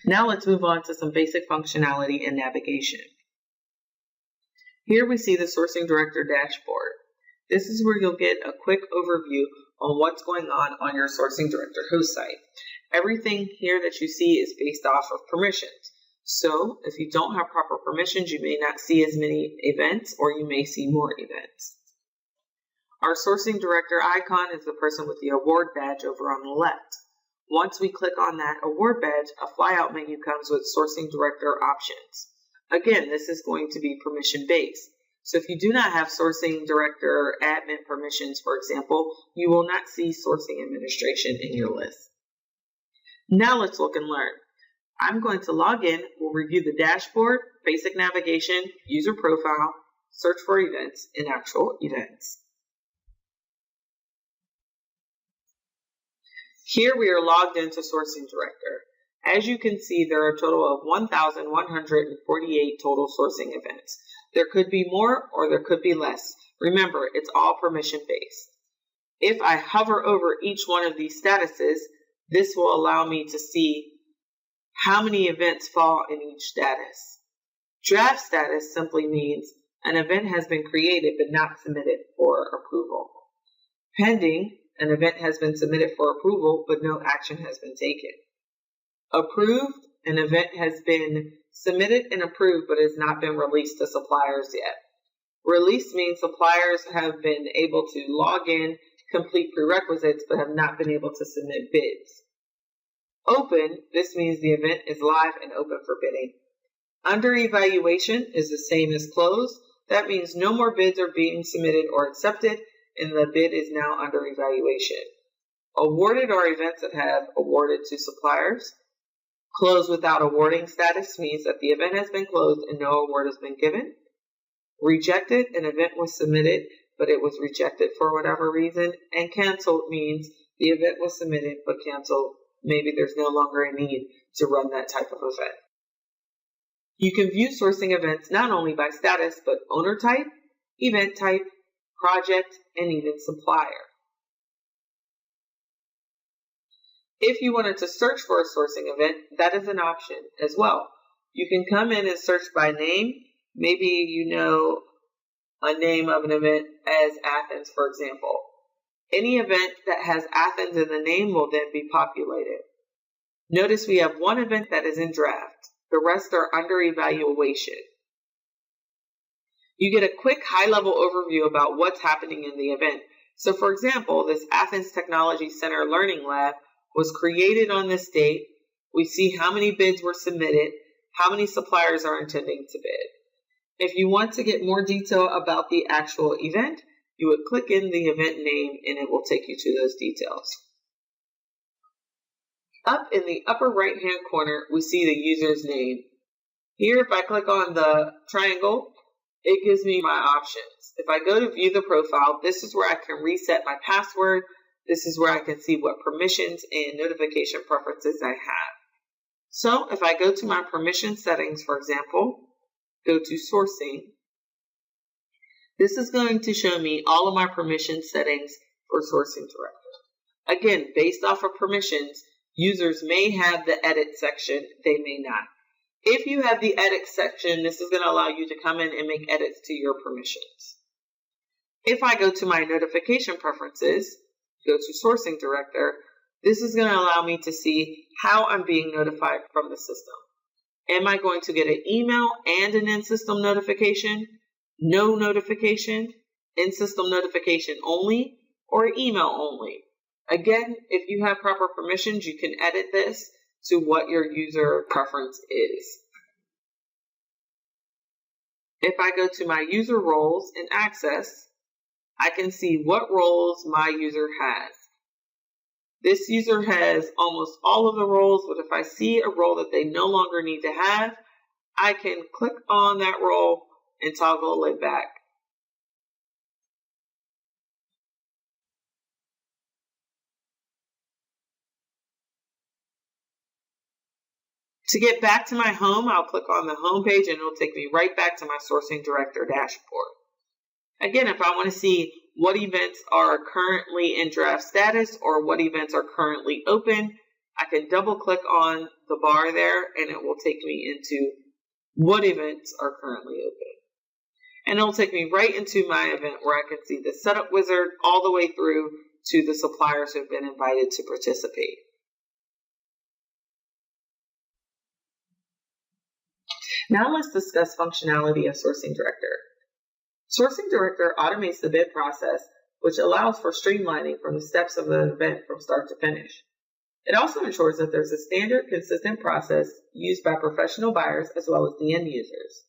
Now let's move on to some basic functionality and navigation. Here we see the Sourcing Director dashboard. This is where you'll get a quick overview on what's going on your Sourcing Director host site. Everything here that you see is based off of permissions. So if you don't have proper permissions, you may not see as many events, or you may see more events. Our Sourcing Director icon is the person with the award badge over on the left. Once we click on that award badge, a flyout menu comes with Sourcing Director options. Again, this is going to be permission-based. So if you do not have Sourcing Director admin permissions, for example, you will not see Sourcing Administration in your list. Now let's look and learn. I'm going to log in. We'll review the dashboard, basic navigation, user profile, search for events, and actual events. Here we are logged into Sourcing Director. As you can see, there are a total of 1,148 total sourcing events. There could be more or there could be less. Remember, it's all permission-based. If I hover over each one of these statuses, this will allow me to see how many events fall in each status. Draft status simply means an event has been created but not submitted for approval. Pending, an event has been submitted for approval but no action has been taken. Approved, an event has been submitted and approved but has not been released to suppliers yet. Released means suppliers have been able to log in, complete prerequisites, but have not been able to submit bids. Open, this means the event is live and open for bidding. Under evaluation is the same as closed. That means no more bids are being submitted or accepted, and the bid is now under evaluation. Awarded are events that have awarded to suppliers. Closed without awarding status means that the event has been closed and no award has been given. Rejected, an event was submitted, but it was rejected for whatever reason. And canceled means the event was submitted, but canceled. Maybe there's no longer a need to run that type of event. You can view sourcing events not only by status, but owner type, event type, project, and even supplier. If you wanted to search for a sourcing event, that is an option as well. You can come in and search by name. Maybe you know a name of an event as Athens, for example. Any event that has Athens in the name will then be populated. Notice we have one event that is in draft. The rest are under evaluation. You get a quick high-level overview about what's happening in the event. So for example, this Athens Technology Center Learning Lab was created on this date. We see how many bids were submitted, how many suppliers are intending to bid. If you want to get more detail about the actual event, you would click in the event name and it will take you to those details. Up in the upper right hand corner, we see the user's name. Here, if I click on the triangle, it gives me my options. If I go to view the profile, this is where I can reset my password. This is where I can see what permissions and notification preferences I have. So if I go to my permission settings, for example, go to sourcing, this is going to show me all of my permission settings for Sourcing Director. Again, based off of permissions, users may have the edit section, they may not. If you have the edit section, this is going to allow you to come in and make edits to your permissions. If I go to my notification preferences, go to Sourcing Director, this is going to allow me to see how I'm being notified from the system. Am I going to get an email and an in-system notification, no notification, in-system notification only, or email only? Again, if you have proper permissions, you can edit this to what your user preference is. If I go to my user roles and access, I can see what roles my user has. This user has almost all of the roles, but if I see a role that they no longer need to have, I can click on that role and toggle it back. To get back to my home, I'll click on the home page and it'll take me right back to my Sourcing Director dashboard. Again, if I want to see what events are currently in draft status or what events are currently open, I can double click on the bar there and it will take me into what events are currently open. And it'll take me right into my event where I can see the setup wizard all the way through to the suppliers who have been invited to participate. Now let's discuss functionality of Sourcing Director. Sourcing Director automates the bid process, which allows for streamlining from the steps of the event from start to finish. It also ensures that there's a standard, consistent process used by professional buyers as well as the end users.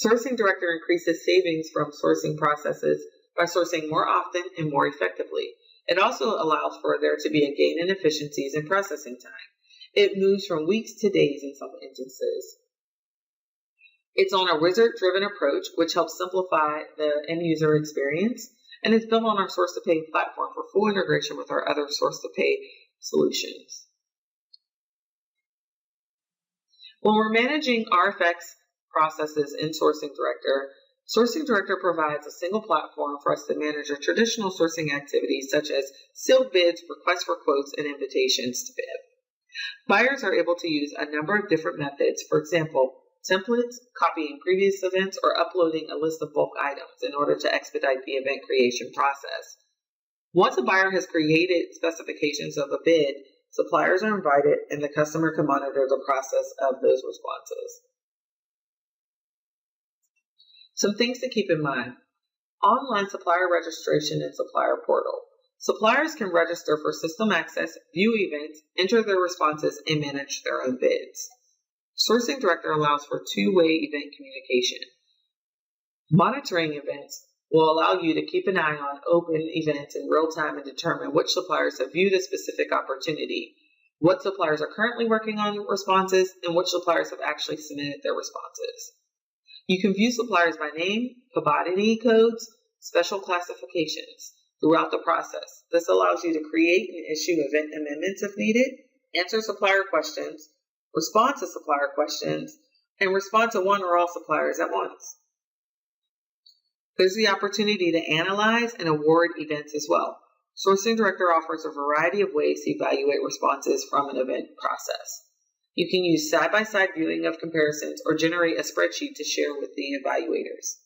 Sourcing Director increases savings from sourcing processes by sourcing more often and more effectively. It also allows for there to be a gain in efficiencies in processing time. It moves from weeks to days in some instances. It's on a wizard-driven approach, which helps simplify the end-user experience, and is built on our source-to-pay platform for full integration with our other source-to-pay solutions. When we're managing RFX processes in Sourcing Director provides a single platform for us to manage our traditional sourcing activities such as sealed bids, requests for quotes, and invitations to bid. Buyers are able to use a number of different methods, for example, templates, copying previous events, or uploading a list of bulk items in order to expedite the event creation process. Once a buyer has created specifications of a bid, suppliers are invited and the customer can monitor the process of those responses. Some things to keep in mind. Online supplier registration and supplier portal. Suppliers can register for system access, view events, enter their responses, and manage their own bids. Sourcing Director allows for two-way event communication. Monitoring events will allow you to keep an eye on open events in real time and determine which suppliers have viewed a specific opportunity, what suppliers are currently working on responses, and which suppliers have actually submitted their responses. You can view suppliers by name, commodity codes, special classifications throughout the process. This allows you to create and issue event amendments if needed, answer supplier questions, respond to supplier questions, and respond to one or all suppliers at once. There's the opportunity to analyze and award events as well. Sourcing Director offers a variety of ways to evaluate responses from an event process. You can use side-by-side viewing of comparisons or generate a spreadsheet to share with the evaluators.